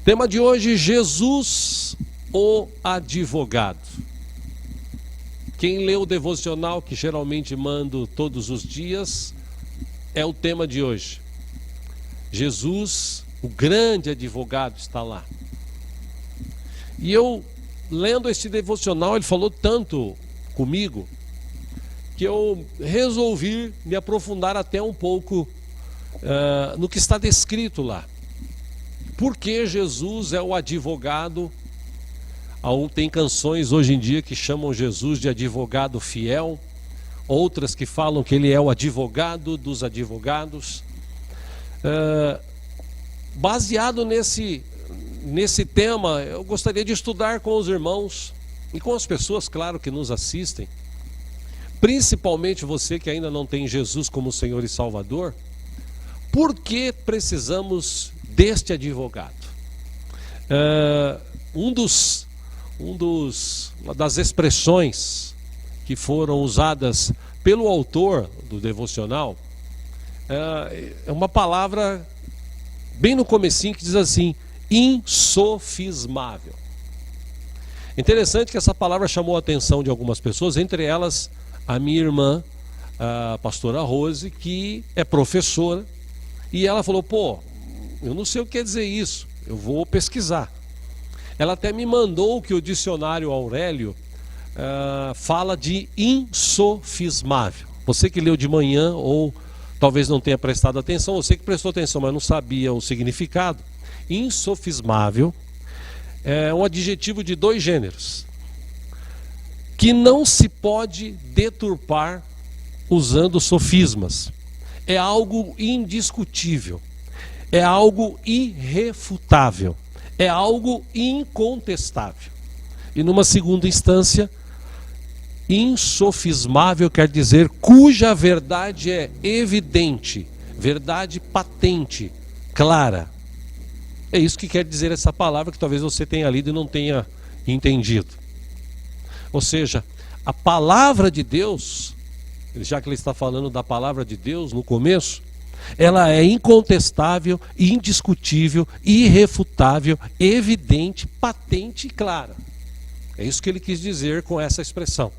Tema de hoje: Jesus, o advogado. Quem lê o devocional, que geralmente mando todos os dias, é o tema de hoje. Jesus, o grande advogado, está lá. E eu, lendo esse devocional, ele falou tanto comigo, que eu resolvi me aprofundar até um pouco no que está descrito lá. Por que Jesus é o advogado? Tem canções hoje em dia que chamam Jesus de advogado fiel, outras que falam que ele é o advogado dos advogados. Baseado nesse tema, eu gostaria de estudar com os irmãos e com as pessoas, claro, que nos assistem, principalmente você que ainda não tem Jesus como Senhor e Salvador. Por que precisamos deste advogado? Uma das expressões que foram usadas pelo autor do devocional é uma palavra bem no comecinho que diz assim: insofismável. Interessante que essa palavra chamou a atenção de algumas pessoas, entre elas a minha irmã, a pastora Rose, que é professora, e ela falou: pô, eu não sei o que quer dizer isso, eu vou pesquisar. Ela até me mandou que o dicionário Aurélio fala de insofismável. Você que leu de manhã ou talvez não tenha prestado atenção, você que prestou atenção, mas não sabia o significado. Insofismável é um adjetivo de dois gêneros, que não se pode deturpar usando sofismas. É algo indiscutível, é algo irrefutável, é algo incontestável. E numa segunda instância, insofismável quer dizer cuja verdade é evidente, verdade patente, clara. É isso que quer dizer essa palavra, que talvez você tenha lido e não tenha entendido. Ou seja, a palavra de Deus, já que ele está falando da palavra de Deus no começo, ela é incontestável, indiscutível, irrefutável, evidente, patente e clara. É isso que ele quis dizer com essa expressão.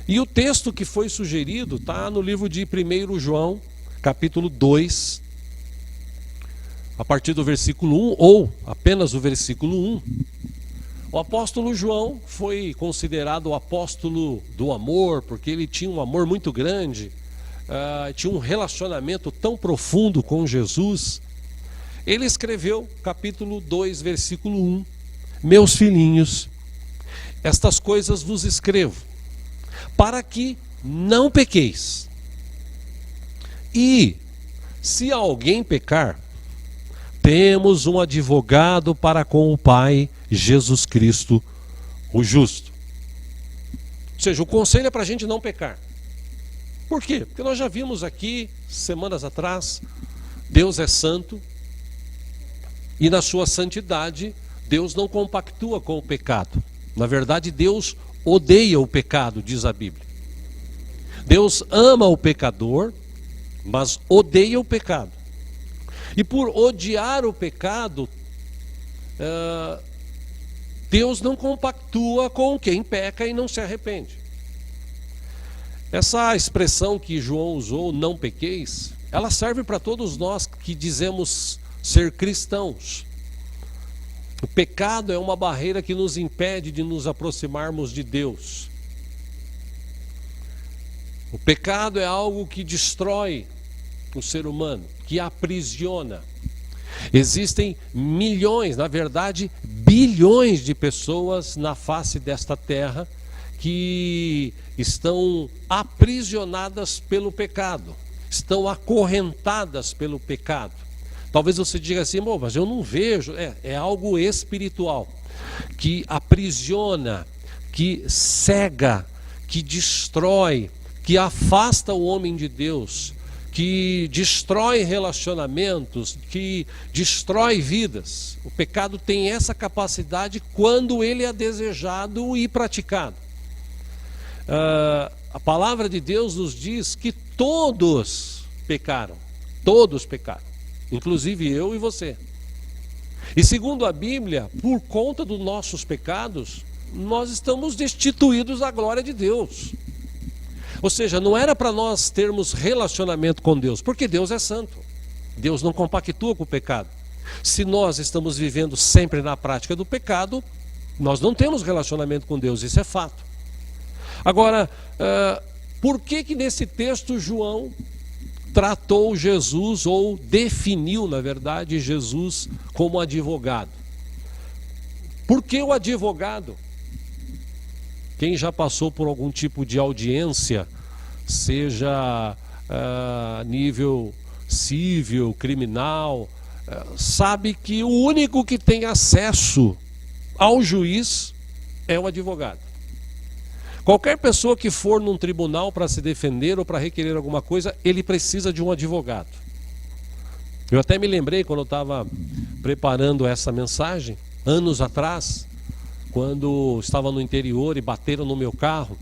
E o texto que foi sugerido está no livro de 1 João, capítulo 2, a partir do versículo 1, ou apenas o versículo 1. O apóstolo João foi considerado o apóstolo do amor, porque ele tinha um amor muito grande, tinha um relacionamento tão profundo com Jesus. Ele escreveu, capítulo 2, versículo 1, meus filhinhos, estas coisas vos escrevo, para que não pequeis. E, se alguém pecar, temos um advogado para com o Pai, Jesus Cristo, o justo. Ou seja, o conselho é para a gente não pecar. Por quê? Porque nós já vimos aqui, semanas atrás, Deus é santo, e na sua santidade, Deus não compactua com o pecado. Na verdade, Deus odeia o pecado, diz a Bíblia. Deus ama o pecador, mas odeia o pecado. E por odiar o pecado, Deus não compactua com quem peca e não se arrepende. Essa expressão que João usou, não pequeis, ela serve para todos nós que dizemos ser cristãos. O pecado é uma barreira que nos impede de nos aproximarmos de Deus. O pecado é algo que destrói o ser humano, que aprisiona. Existem milhões, na verdade, bilhões de pessoas na face desta terra que estão aprisionadas pelo pecado, estão acorrentadas pelo pecado. Talvez você diga assim: bom, mas eu não vejo. É algo espiritual que aprisiona, que cega, que destrói, que afasta o homem de Deus, que destrói relacionamentos, que destrói vidas. O pecado tem essa capacidade quando ele é desejado e praticado. A palavra de Deus nos diz que todos pecaram, inclusive eu e você. E segundo a Bíblia, por conta dos nossos pecados, nós estamos destituídos da glória de Deus. Ou seja, não era para nós termos relacionamento com Deus, porque Deus é santo. Deus não compactua com o pecado. Se nós estamos vivendo sempre na prática do pecado, nós não temos relacionamento com Deus, isso é fato. Agora, por que nesse texto João tratou Jesus, ou definiu, na verdade, Jesus como advogado? Por que o advogado? Quem já passou por algum tipo de audiência, seja nível civil, criminal, sabe que o único que tem acesso ao juiz é o advogado. Qualquer pessoa que for num tribunal para se defender ou para requerer alguma coisa, ele precisa de um advogado. Eu até me lembrei quando eu estava preparando essa mensagem, anos atrás, quando estava no interior e bateram no meu carro,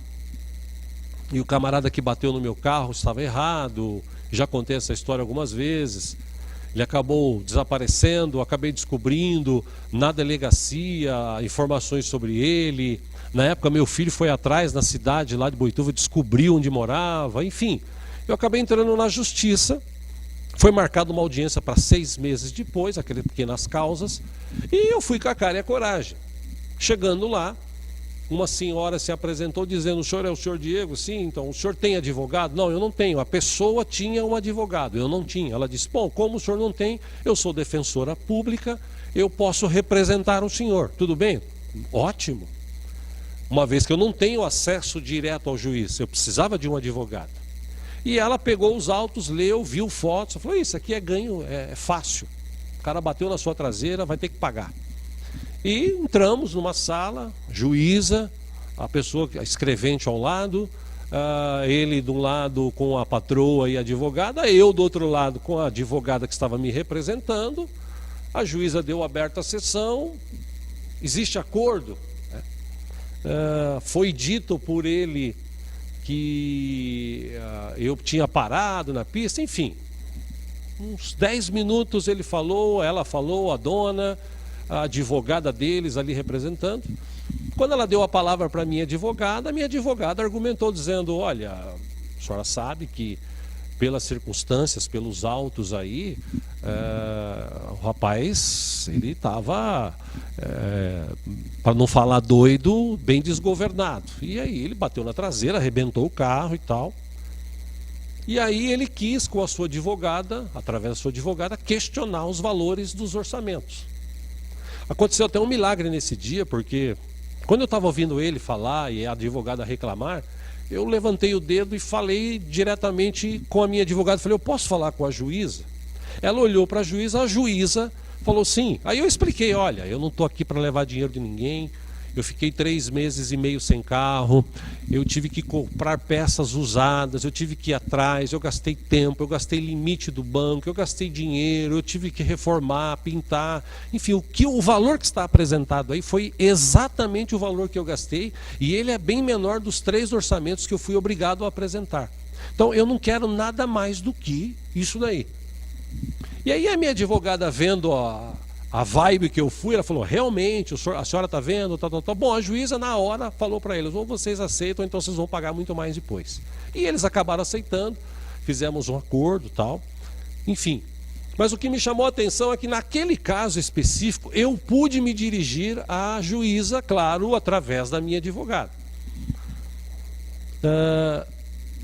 e o camarada que bateu no meu carro estava errado. Já contei essa história algumas vezes. Ele acabou desaparecendo, acabei descobrindo na delegacia informações sobre ele. Na época meu filho foi atrás na cidade lá de Boituva, descobriu onde morava, enfim. Eu acabei entrando na justiça, foi marcada uma audiência para 6 meses depois, aquelas pequenas causas, e eu fui com a cara e a coragem. Chegando lá, uma senhora se apresentou dizendo: o senhor é o senhor Diego? Sim. Então, o senhor tem advogado? Não, eu não tenho. A pessoa tinha um advogado, eu não tinha. Ela disse: bom, como o senhor não tem, eu sou defensora pública, eu posso representar o senhor. Tudo bem? Ótimo. Uma vez que eu não tenho acesso direto ao juiz, eu precisava de um advogado. E ela pegou os autos, leu, viu fotos, falou: isso aqui é ganho, é fácil. O cara bateu na sua traseira, vai ter que pagar. E entramos numa sala, juíza, a pessoa, a escrevente ao lado, ele de um lado com a patroa e a advogada, eu do outro lado com a advogada que estava me representando. A juíza deu aberta a sessão, existe acordo. Foi dito por ele que eu tinha parado na pista, enfim. Uns 10 minutos ele falou, ela falou, a dona, a advogada deles ali representando. Quando ela deu a palavra para a minha advogada argumentou dizendo: olha, a senhora sabe que pelas circunstâncias, pelos autos aí, o rapaz, ele estava, para não falar doido, bem desgovernado. E aí ele bateu na traseira, arrebentou o carro e tal. E aí ele quis, com a sua advogada, através da sua advogada, questionar os valores dos orçamentos. Aconteceu até um milagre nesse dia, porque quando eu estava ouvindo ele falar e a advogada reclamar, eu levantei o dedo e falei diretamente com a minha advogada. Falei: eu posso falar com a juíza? Ela olhou para a juíza falou sim. Aí eu expliquei: olha, eu não estou aqui para levar dinheiro de ninguém. Eu fiquei 3 meses e meio sem carro, eu tive que comprar peças usadas, eu tive que ir atrás, eu gastei tempo, eu gastei limite do banco, eu gastei dinheiro, eu tive que reformar, pintar, enfim, o valor que está apresentado aí foi exatamente o valor que eu gastei, e ele é bem menor dos 3 orçamentos que eu fui obrigado a apresentar. Então eu não quero nada mais do que isso daí. E aí a minha advogada, vendo a vibe que eu fui, ela falou: realmente, a senhora está vendo, tal. Bom, a juíza na hora falou para eles: ou vocês aceitam, ou então vocês vão pagar muito mais depois. E eles acabaram aceitando, fizemos um acordo, tal, enfim. Mas o que me chamou a atenção é que naquele caso específico, eu pude me dirigir à juíza, claro, através da minha advogada.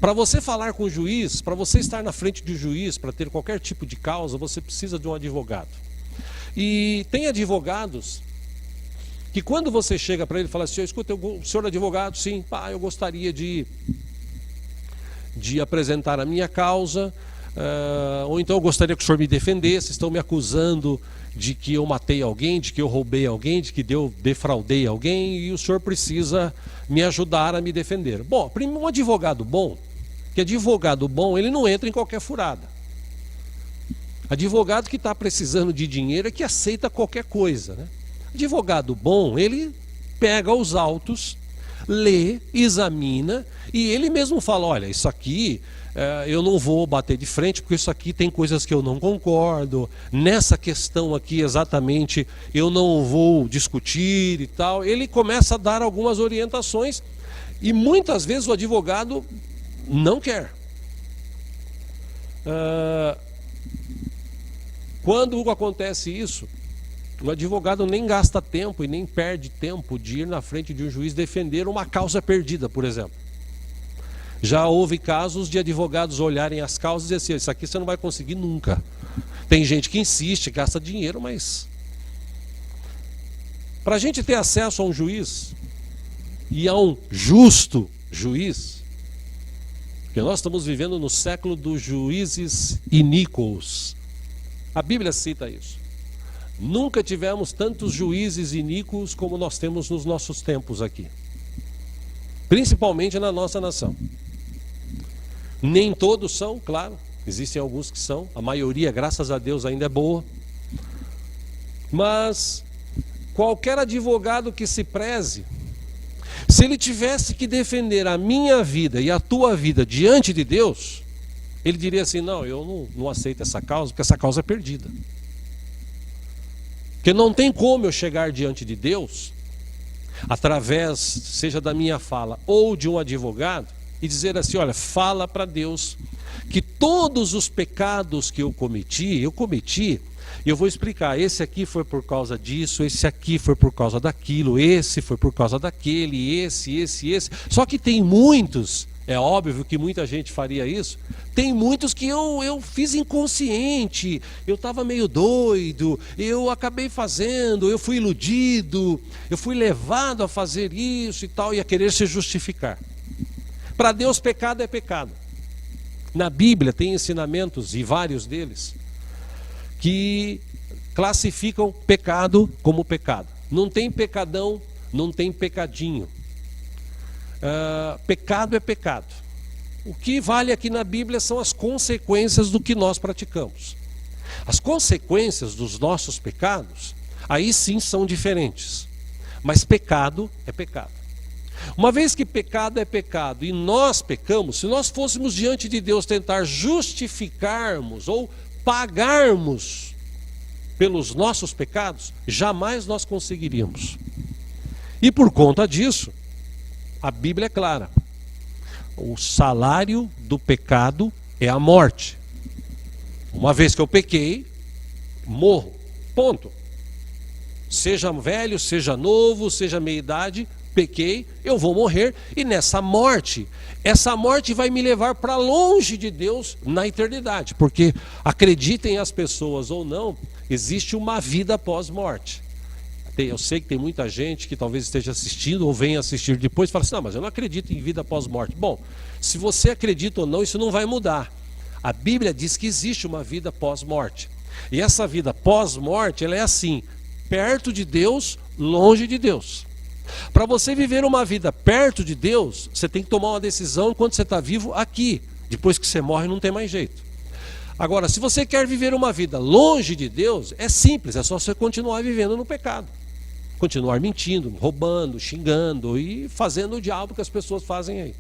Para você falar com o juiz, para você estar na frente do juiz, para ter qualquer tipo de causa, você precisa de um advogado. E tem advogados que quando você chega para ele e fala assim: escuta, o senhor advogado, sim, eu gostaria de apresentar a minha causa, ou então eu gostaria que o senhor me defendesse, estão me acusando de que eu matei alguém, de que eu roubei alguém, de que eu defraudei alguém, e o senhor precisa me ajudar a me defender. Bom, um advogado bom, ele não entra em qualquer furada. Advogado que está precisando de dinheiro é que aceita qualquer coisa, né? Advogado bom, ele pega os autos, lê, examina, e ele mesmo fala: olha, isso aqui eu não vou bater de frente, porque isso aqui tem coisas que eu não concordo, nessa questão aqui exatamente eu não vou discutir e tal. Ele começa a dar algumas orientações e muitas vezes o advogado não quer. Quando acontece isso, o advogado nem gasta tempo e nem perde tempo de ir na frente de um juiz defender uma causa perdida, por exemplo. Já houve casos de advogados olharem as causas e dizer assim, isso aqui você não vai conseguir nunca. Tem gente que insiste, gasta dinheiro, mas... Para a gente ter acesso a um juiz, e a um justo juiz, porque nós estamos vivendo no século dos juízes iníquos. A Bíblia cita isso. Nunca tivemos tantos juízes iníquos como nós temos nos nossos tempos aqui. Principalmente na nossa nação. Nem todos são, claro, existem alguns que são, a maioria, graças a Deus, ainda é boa. Mas qualquer advogado que se preze, se ele tivesse que defender a minha vida e a tua vida diante de Deus, ele diria assim, não, eu não aceito essa causa, porque essa causa é perdida. Porque não tem como eu chegar diante de Deus, através, seja da minha fala ou de um advogado, e dizer assim, olha, fala para Deus que todos os pecados que eu cometi, e eu vou explicar, esse aqui foi por causa disso, esse aqui foi por causa daquilo, esse foi por causa daquele, esse. Só que tem muitos, é óbvio que muita gente faria isso, tem muitos que eu fiz inconsciente, eu estava meio doido, eu acabei fazendo, eu fui iludido, eu fui levado a fazer isso e tal, e a querer se justificar. Para Deus, pecado é pecado. Na Bíblia tem ensinamentos, e vários deles, que classificam pecado como pecado. Não tem pecadão, não tem pecadinho. Pecado é pecado. O que vale aqui na Bíblia são as consequências do que nós praticamos. As consequências dos nossos pecados, aí sim são diferentes. Mas pecado é pecado. Uma vez que pecado é pecado e nós pecamos, se nós fôssemos diante de Deus tentar justificarmos ou pagarmos pelos nossos pecados, jamais nós conseguiríamos. E por conta disso, a Bíblia é clara. O salário do pecado é a morte. Uma vez que eu pequei, morro. Ponto. Seja velho, seja novo, seja meia-idade, pequei, eu vou morrer. E nessa morte, essa morte vai me levar para longe de Deus na eternidade. Porque, acreditem as pessoas ou não, existe uma vida após morte. Eu sei que tem muita gente que talvez esteja assistindo ou venha assistir depois e fala assim, não, mas eu não acredito em vida após morte. Bom, se você acredita ou não, isso não vai mudar. A Bíblia diz que existe uma vida pós-morte. E essa vida pós-morte, ela é assim, perto de Deus, longe de Deus. Para você viver uma vida perto de Deus, você tem que tomar uma decisão enquanto você está vivo aqui. Depois que você morre, não tem mais jeito. Agora, se você quer viver uma vida longe de Deus, é simples, é só você continuar vivendo no pecado. Continuar mentindo, roubando, xingando e fazendo o diabo que as pessoas fazem aí.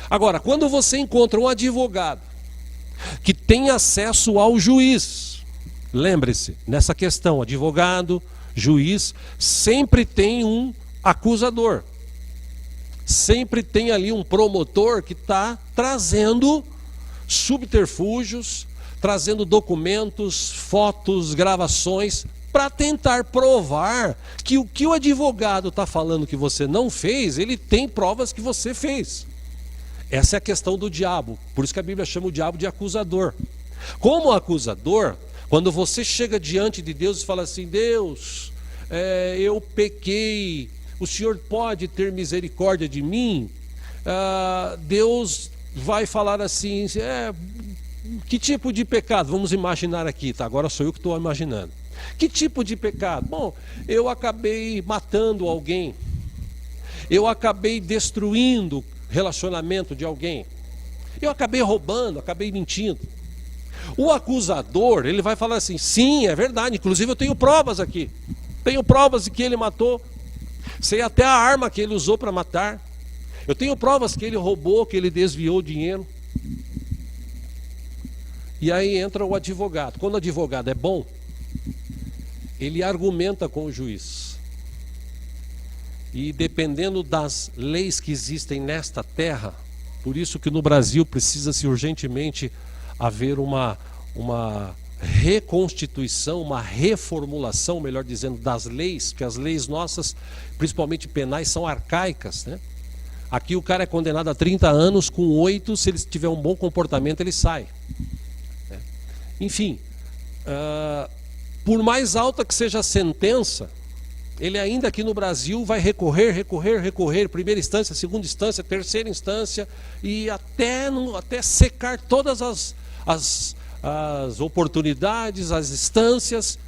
Agora, quando você encontra um advogado que tem acesso ao juiz, lembre-se, nessa questão, advogado, juiz, sempre tem um acusador. Sempre tem ali um promotor que está trazendo subterfúgios, trazendo documentos, fotos, gravações, para tentar provar que o que o advogado está falando que você não fez, ele tem provas que você fez. Essa é a questão do diabo, por isso que a Bíblia chama o diabo de acusador. Como acusador, quando você chega diante de Deus e fala assim, Deus, eu pequei, o Senhor pode ter misericórdia de mim? Deus vai falar assim, que tipo de pecado? Vamos imaginar aqui, tá? Agora sou eu que estou imaginando. Que tipo de pecado? Bom, eu acabei matando alguém, eu acabei destruindo o relacionamento de alguém, eu acabei roubando, acabei mentindo. O acusador, ele vai falar assim, sim, é verdade, inclusive eu tenho provas aqui, tenho provas de que ele matou, sei até a arma que ele usou para matar, eu tenho provas que ele roubou, que ele desviou dinheiro. E aí entra o advogado. Quando o advogado é bom, ele argumenta com o juiz. E dependendo das leis que existem nesta terra, por isso que no Brasil precisa-se urgentemente haver uma reconstituição, uma reformulação, melhor dizendo, das leis, porque as leis nossas, principalmente penais, são arcaicas, né? Aqui o cara é condenado a 30 anos, com 8, se ele tiver um bom comportamento, ele sai. Enfim, por mais alta que seja a sentença, ele ainda aqui no Brasil vai recorrer, primeira instância, segunda instância, terceira instância, e até secar todas as oportunidades, as instâncias.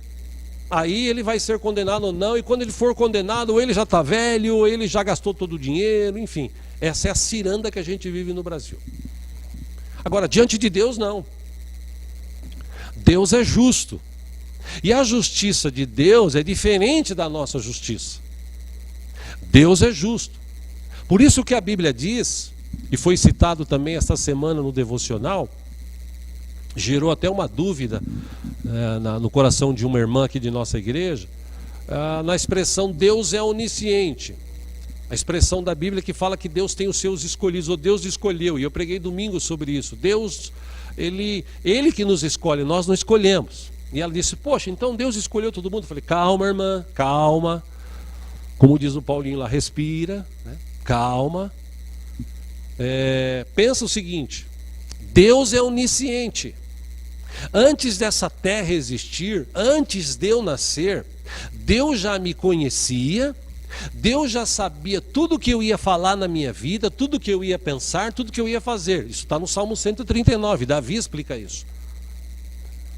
Aí ele vai ser condenado ou não, e quando ele for condenado, ou ele já está velho, ou ele já gastou todo o dinheiro, enfim. Essa é a ciranda que a gente vive no Brasil. Agora, diante de Deus, não. Deus é justo. E a justiça de Deus é diferente da nossa justiça. Deus é justo. Por isso que a Bíblia diz, e foi citado também esta semana no devocional, gerou até uma dúvida no coração de uma irmã aqui de nossa igreja, na expressão Deus é onisciente. A expressão da Bíblia que fala que Deus tem os seus escolhidos, ou Deus escolheu, e eu preguei domingo sobre isso. Deus, Ele que nos escolhe, nós não escolhemos. E ela disse, poxa, então Deus escolheu todo mundo? Eu falei, calma, irmã, calma. Como diz o Paulinho lá, respira, né? Calma. Pensa o seguinte, Deus é onisciente. Antes dessa terra existir, antes de eu nascer, Deus já me conhecia, Deus já sabia tudo que eu ia falar na minha vida, tudo que eu ia pensar, tudo que eu ia fazer. Isso está no Salmo 139, Davi explica isso.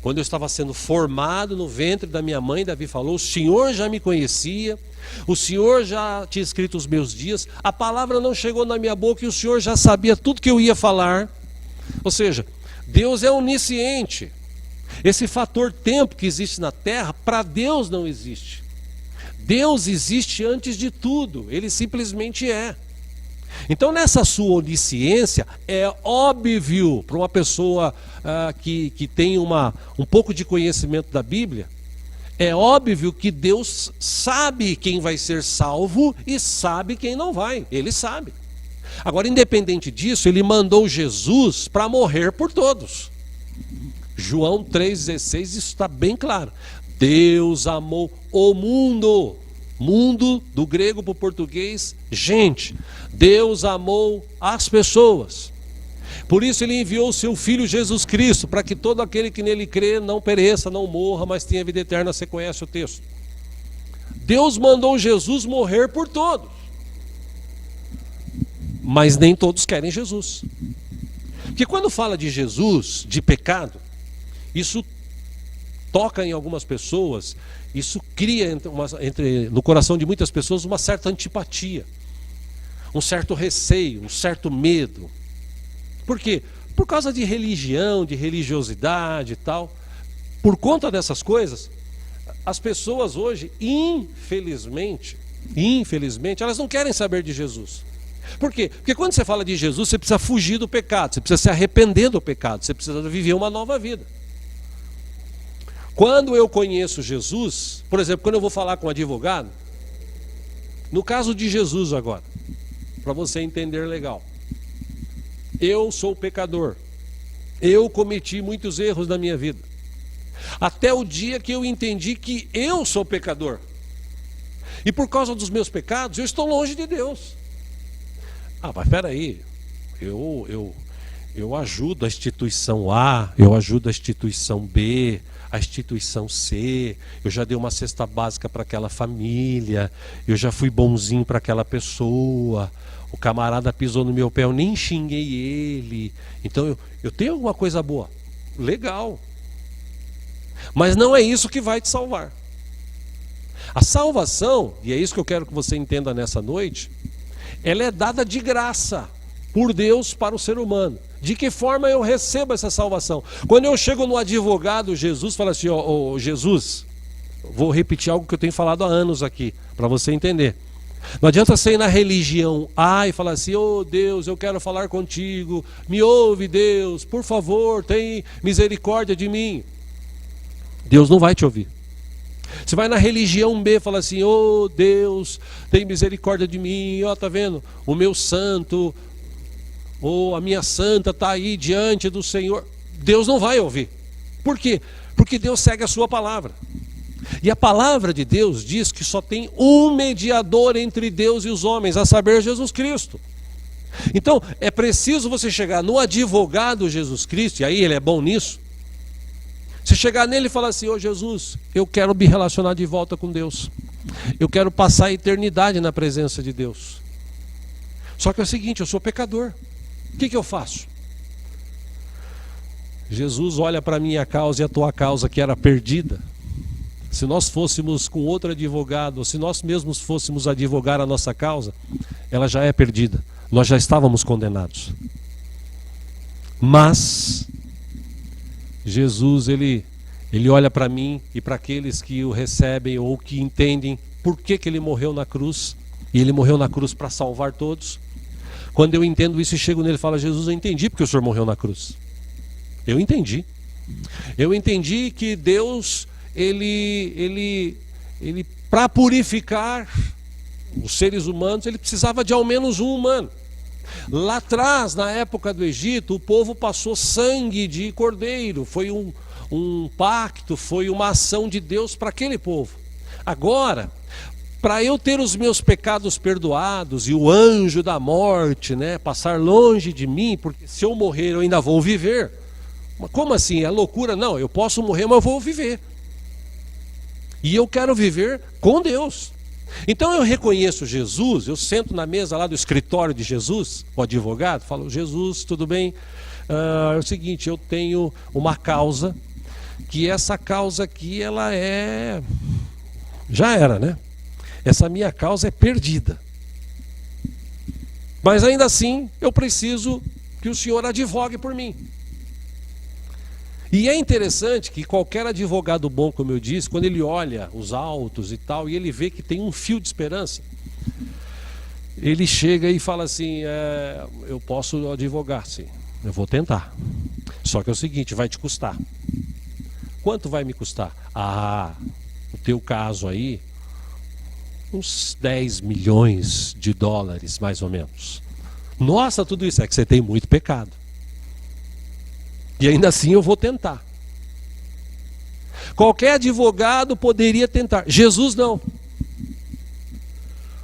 Quando eu estava sendo formado no ventre da minha mãe, Davi falou, o Senhor já me conhecia, o Senhor já tinha escrito os meus dias, a palavra não chegou na minha boca e o Senhor já sabia tudo que eu ia falar. Ou seja, Deus é onisciente. Esse fator tempo que existe na terra, para Deus não existe. Deus existe antes de tudo, Ele simplesmente é. Então nessa sua onisciência, é óbvio para uma pessoa que tem um pouco de conhecimento da Bíblia, é óbvio que Deus sabe quem vai ser salvo e sabe quem não vai, Ele sabe. Agora, independente disso, Ele mandou Jesus para morrer por todos. João 3,16, isso está bem claro. Deus amou o mundo. Mundo, do grego para o português, gente. Deus amou as pessoas. Por isso Ele enviou o seu Filho Jesus Cristo, para que todo aquele que nele crê não pereça, não morra, mas tenha vida eterna. Você conhece o texto. Deus mandou Jesus morrer por todos. Mas nem todos querem Jesus. Porque quando fala de Jesus, de pecado, isso toca em algumas pessoas, isso cria no coração de muitas pessoas uma certa antipatia, um certo receio, um certo medo. Por quê? Por causa de religião, de religiosidade e tal. Por conta dessas coisas, as pessoas hoje, infelizmente, elas não querem saber de Jesus. Por quê? Porque quando você fala de Jesus, você precisa fugir do pecado, você precisa se arrepender do pecado, você precisa viver uma nova vida. Quando eu conheço Jesus, por exemplo, quando eu vou falar com um advogado, no caso de Jesus agora, para você entender legal, eu sou pecador, eu cometi muitos erros na minha vida, até o dia que eu entendi que eu sou pecador, e por causa dos meus pecados, eu estou longe de Deus. Mas peraí, eu ajudo a instituição A, eu ajudo a instituição B, a instituição C, eu já dei uma cesta básica para aquela família, eu já fui bonzinho para aquela pessoa, o camarada pisou no meu pé, eu nem xinguei ele, então eu tenho alguma coisa boa, legal. Mas não é isso que vai te salvar. A salvação, e é isso que eu quero que você entenda nessa noite, ela é dada de graça por Deus para o ser humano. De que forma eu recebo essa salvação? Quando eu chego no advogado Jesus, fala assim, Jesus, vou repetir algo que eu tenho falado há anos aqui, para você entender. Não adianta você ir na religião A e falar assim: oh Deus, eu quero falar contigo, me ouve Deus, por favor, tem misericórdia de mim. Deus não vai te ouvir. Você vai na religião B e fala assim: oh Deus, tem misericórdia de mim, ó, tá vendo? O meu santo, ou a minha santa está aí diante do Senhor. Deus não vai ouvir. Por quê? Porque Deus segue a sua palavra. E a palavra de Deus diz que só tem um mediador entre Deus e os homens, a saber, Jesus Cristo. Então, é preciso você chegar no advogado Jesus Cristo, e aí ele é bom nisso. Você chegar nele e falar assim: ô Jesus, eu quero me relacionar de volta com Deus. Eu quero passar a eternidade na presença de Deus. Só que é o seguinte, eu sou pecador. O que eu faço? Jesus olha para a minha causa e a tua causa que era perdida. Se nós fôssemos com outro advogado, ou se nós mesmos fôssemos advogar a nossa causa, ela já é perdida. Nós já estávamos condenados. Mas Jesus, ele olha para mim e para aqueles que o recebem ou que entendem por que ele morreu na cruz. E ele morreu na cruz para salvar todos. Quando eu entendo isso e chego nele e falo: Jesus, eu entendi porque o Senhor morreu na cruz. Eu entendi. Eu entendi que Deus, ele para purificar os seres humanos, ele precisava de ao menos um humano. Lá atrás, na época do Egito, o povo passou sangue de cordeiro. Foi um pacto, foi uma ação de Deus para aquele povo. Agora, para eu ter os meus pecados perdoados e o anjo da morte, né, passar longe de mim, porque se eu morrer eu ainda vou viver. Mas como assim? É loucura? Não, eu posso morrer, mas eu vou viver. E eu quero viver com Deus. Então eu reconheço Jesus, eu sento na mesa lá do escritório de Jesus, o advogado, falo: Jesus, tudo bem? É o seguinte, eu tenho uma causa, que essa causa aqui, ela já era, né? Essa minha causa é perdida. Mas ainda assim, eu preciso que o Senhor advogue por mim. E é interessante que qualquer advogado bom, como eu disse, quando ele olha os autos e tal, e ele vê que tem um fio de esperança, ele chega e fala assim: eu posso advogar, sim, eu vou tentar. Só que é o seguinte, vai te custar. Quanto vai me custar? O teu caso aí, uns 10 milhões de dólares, mais ou menos. Nossa, tudo isso é que você tem muito pecado. E ainda assim eu vou tentar. Qualquer advogado poderia tentar. Jesus não.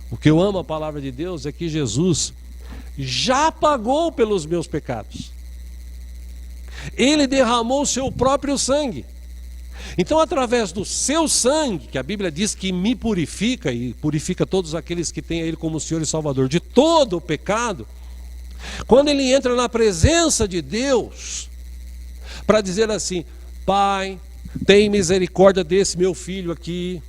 O que eu amo a palavra de Deus é que Jesus já pagou pelos meus pecados. Ele derramou o seu próprio sangue. Então, através do seu sangue, que a Bíblia diz que me purifica e purifica todos aqueles que têm a Ele como Senhor e Salvador de todo o pecado, quando ele entra na presença de Deus, para dizer assim: Pai, tem misericórdia desse meu filho aqui,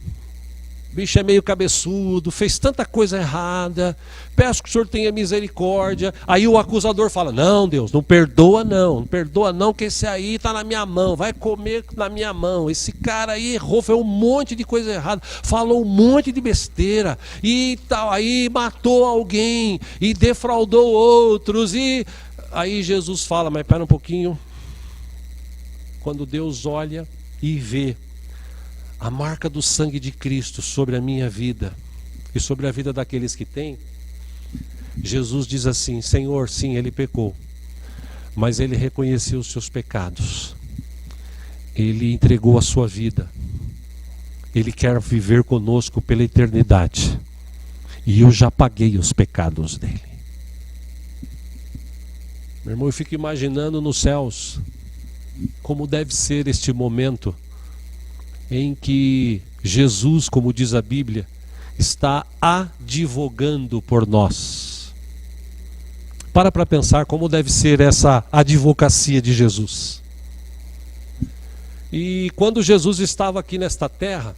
o bicho é meio cabeçudo, fez tanta coisa errada, peço que o Senhor tenha misericórdia. Aí o acusador fala: não, Deus, não perdoa não, que esse aí está na minha mão, vai comer na minha mão. Esse cara aí errou, fez um monte de coisa errada, falou um monte de besteira e tal, aí matou alguém e defraudou outros. E aí Jesus fala: mas espera um pouquinho. Quando Deus olha e vê a marca do sangue de Cristo sobre a minha vida e sobre a vida daqueles que têm, Jesus diz assim: Senhor, sim, ele pecou, mas ele reconheceu os seus pecados, ele entregou a sua vida, ele quer viver conosco pela eternidade, e eu já paguei os pecados dele. Meu irmão, eu fico imaginando nos céus como deve ser este momento em que Jesus, como diz a Bíblia, está advogando por nós. Para pensar como deve ser essa advocacia de Jesus. E quando Jesus estava aqui nesta terra,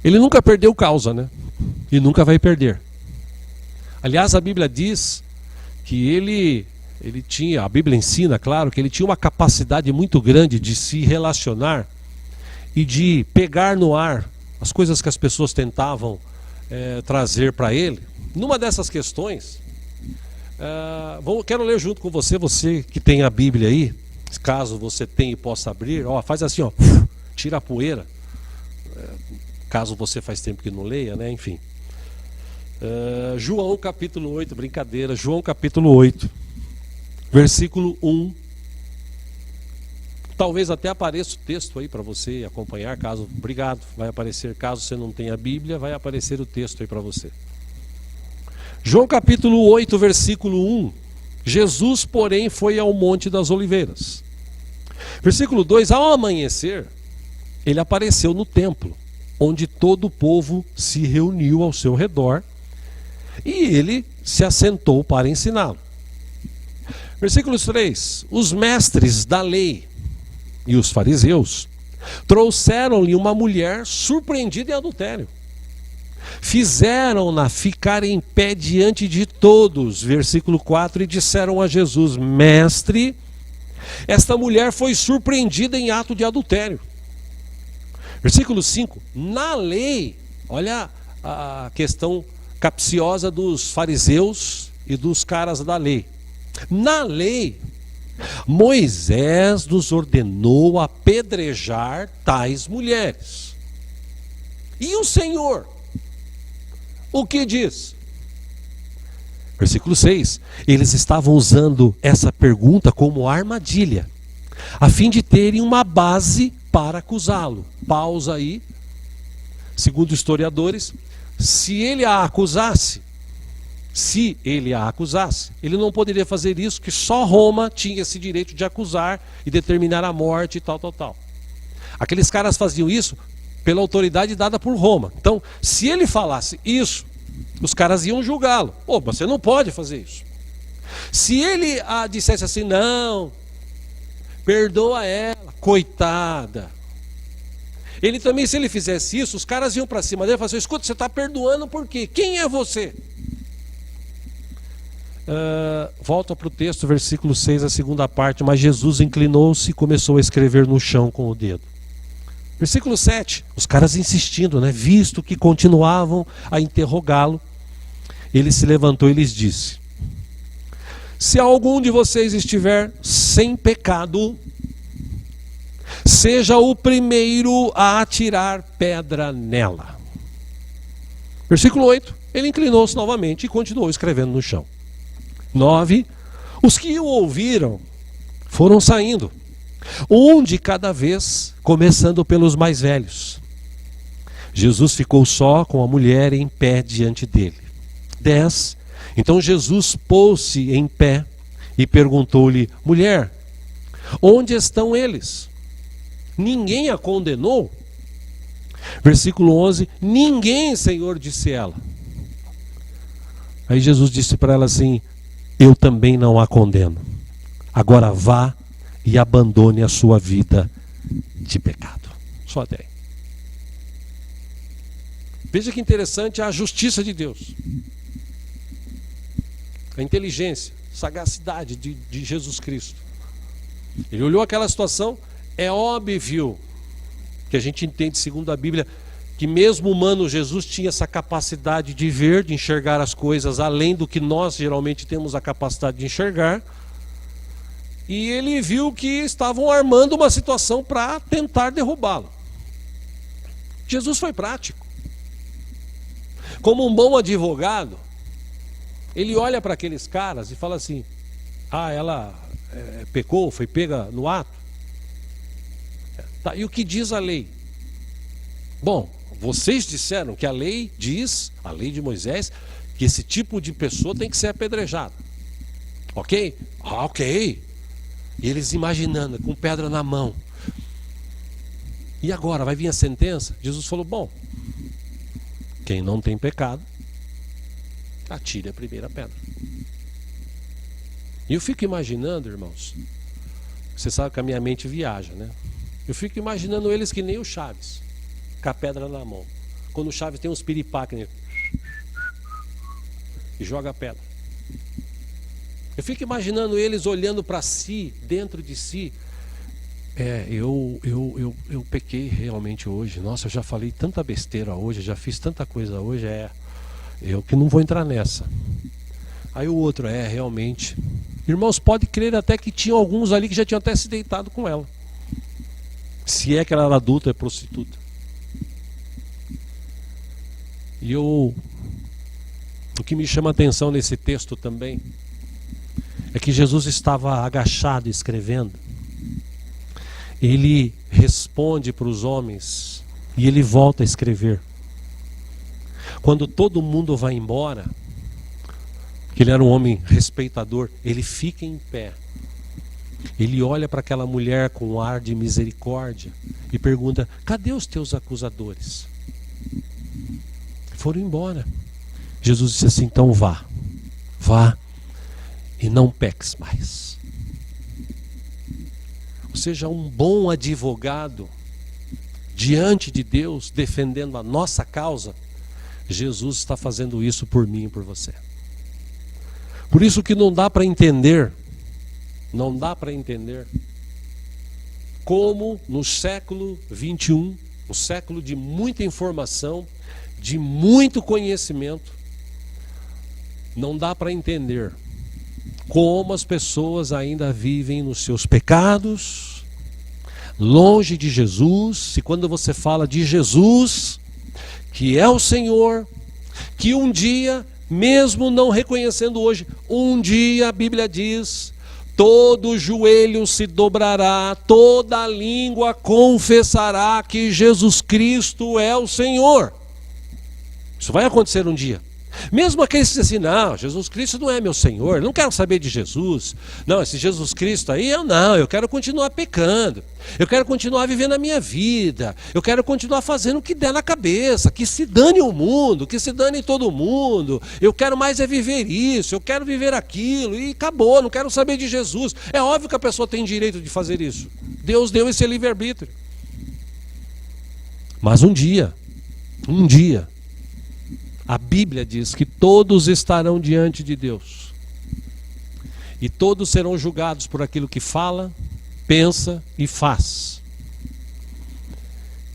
ele nunca perdeu causa, né? E nunca vai perder. Aliás, a Bíblia diz que ele tinha, a Bíblia ensina, claro, que ele tinha uma capacidade muito grande de se relacionar e de pegar no ar as coisas que as pessoas tentavam trazer para ele. Numa dessas questões, quero ler junto com você, você que tem a Bíblia aí, caso você tenha e possa abrir, faz assim, tira a poeira, caso você faz tempo que não leia, né? Enfim. João capítulo 8, brincadeira, João capítulo 8, versículo 1. Talvez até apareça o texto aí para você acompanhar, obrigado, vai aparecer, caso você não tenha a Bíblia, vai aparecer o texto aí para você. João capítulo 8, versículo 1. Jesus, porém, foi ao Monte das Oliveiras. Versículo 2, ao amanhecer, ele apareceu no templo, onde todo o povo se reuniu ao seu redor, e ele se assentou para ensiná-lo. Versículo 3, os mestres da lei e os fariseus trouxeram-lhe uma mulher surpreendida em adultério. Fizeram-na ficar em pé diante de todos, versículo 4, e disseram a Jesus: Mestre, esta mulher foi surpreendida em ato de adultério. Versículo 5, na lei, olha a questão capciosa dos fariseus e dos caras da lei. Na lei, Moisés nos ordenou apedrejar tais mulheres. E o Senhor, o que diz? Versículo 6. Eles estavam usando essa pergunta como armadilha, a fim de terem uma base para acusá-lo. Pausa aí. Segundo historiadores, se ele a acusasse, ele não poderia fazer isso, que só Roma tinha esse direito de acusar e determinar a morte e tal. Aqueles caras faziam isso pela autoridade dada por Roma. Então, se ele falasse isso, os caras iam julgá-lo. Você não pode fazer isso. Se ele dissesse assim, não, perdoa ela, coitada. Ele também, se ele fizesse isso, os caras iam para cima dele e falavam assim, escuta, você está perdoando por quê? Quem é você? Volta para o texto, versículo 6, a segunda parte. Mas Jesus inclinou-se e começou a escrever no chão com o dedo. Versículo 7, os caras insistindo, né? Visto que continuavam a interrogá-lo, ele se levantou e lhes disse: se algum de vocês estiver sem pecado, seja o primeiro a atirar pedra nela. Versículo 8, ele inclinou-se novamente e continuou escrevendo no chão. 9, os que o ouviram foram saindo, um de cada vez, começando pelos mais velhos. Jesus ficou só com a mulher em pé diante dele. 10, então Jesus pôs-se em pé e perguntou-lhe: mulher, onde estão eles? Ninguém a condenou? Versículo 11, ninguém, Senhor, disse ela. Aí Jesus disse para ela assim: eu também não a condeno. Agora vá e abandone a sua vida de pecado. Só até aí. Veja que interessante a justiça de Deus. A inteligência, sagacidade de Jesus Cristo. Ele olhou aquela situação, é óbvio que a gente entende, segundo a Bíblia, que mesmo humano, Jesus tinha essa capacidade de ver, de enxergar as coisas além do que nós geralmente temos a capacidade de enxergar. E ele viu que estavam armando uma situação para tentar derrubá-lo. Jesus foi prático. Como um bom advogado, ele olha para aqueles caras e fala assim: ela pecou, foi pega no ato. Tá, e o que diz a lei? Bom, vocês disseram que a lei diz, a lei de Moisés, que esse tipo de pessoa tem que ser apedrejado. Ok? Ok. E eles imaginando, com pedra na mão. E agora, vai vir a sentença? Jesus falou: bom, quem não tem pecado, atire a primeira pedra. E eu fico imaginando, irmãos, você sabe que a minha mente viaja, né? Eu fico imaginando eles que nem o Chaves, com a pedra na mão. Quando o Chaves tem uns piripaques nele e joga a pedra. Eu fico imaginando eles olhando para si, dentro de si, Eu pequei realmente hoje. Nossa, eu já falei tanta besteira hoje, já fiz tanta coisa hoje. Eu que não vou entrar nessa. Aí o outro, realmente. Irmãos, pode crer até que tinha alguns ali que já tinham até se deitado com ela. Se é que ela era adulta, é prostituta. E o que me chama a atenção nesse texto também é que Jesus estava agachado escrevendo. Ele responde para os homens e ele volta a escrever. Quando todo mundo vai embora, que ele era um homem respeitador, ele fica em pé. Ele olha para aquela mulher com um ar de misericórdia e pergunta: cadê os teus acusadores? Foram embora. Jesus disse assim: então vá e não peques mais. Seja um bom advogado diante de Deus, defendendo a nossa causa. Jesus está fazendo isso por mim e por você. Por isso que não dá para entender como no século 21, um século de muita informação, de muito conhecimento, não dá para entender como as pessoas ainda vivem nos seus pecados, longe de Jesus. E quando você fala de Jesus, que é o Senhor, que um dia, mesmo não reconhecendo hoje, um dia a Bíblia diz: todo joelho se dobrará, toda língua confessará que Jesus Cristo é o Senhor. Isso vai acontecer um dia. Mesmo aqueles que dizem assim: não, Jesus Cristo não é meu Senhor, não quero saber de Jesus. Não, esse Jesus Cristo aí, eu quero continuar pecando. Eu quero continuar vivendo a minha vida. Eu quero continuar fazendo o que der na cabeça. Que se dane o mundo, que se dane todo mundo. Eu quero mais é viver isso, eu quero viver aquilo. E acabou, não quero saber de Jesus. É óbvio que a pessoa tem direito de fazer isso. Deus deu esse livre-arbítrio. Mas um dia, a Bíblia diz que todos estarão diante de Deus. E todos serão julgados por aquilo que fala, pensa e faz.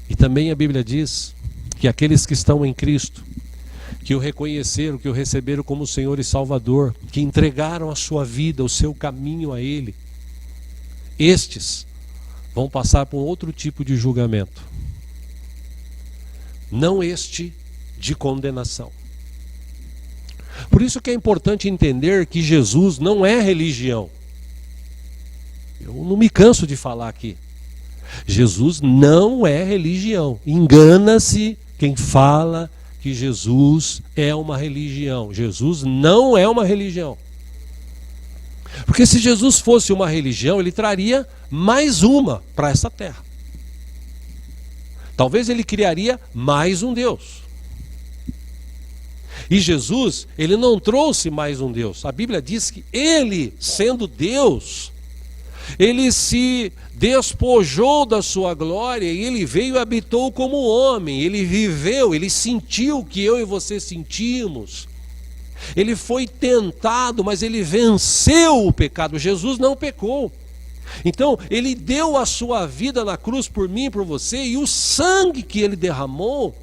E também a Bíblia diz que aqueles que estão em Cristo, que o reconheceram, que o receberam como Senhor e Salvador, que entregaram a sua vida, o seu caminho a Ele, estes vão passar por outro tipo de julgamento. Não este de condenação. Por isso que é importante entender que Jesus não é religião. Eu não me canso de falar aqui. Jesus não é religião. Engana-se quem fala que Jesus é uma religião. Jesus não é uma religião. Porque se Jesus fosse uma religião, ele traria mais uma para essa terra. Talvez ele criaria mais um Deus. E Jesus, ele não trouxe mais um Deus. A Bíblia diz que ele, sendo Deus, ele se despojou da sua glória e ele veio e habitou como homem. Ele viveu, ele sentiu o que eu e você sentimos. Ele foi tentado, mas ele venceu o pecado. Jesus não pecou. Então, ele deu a sua vida na cruz por mim e por você, e o sangue que ele derramou,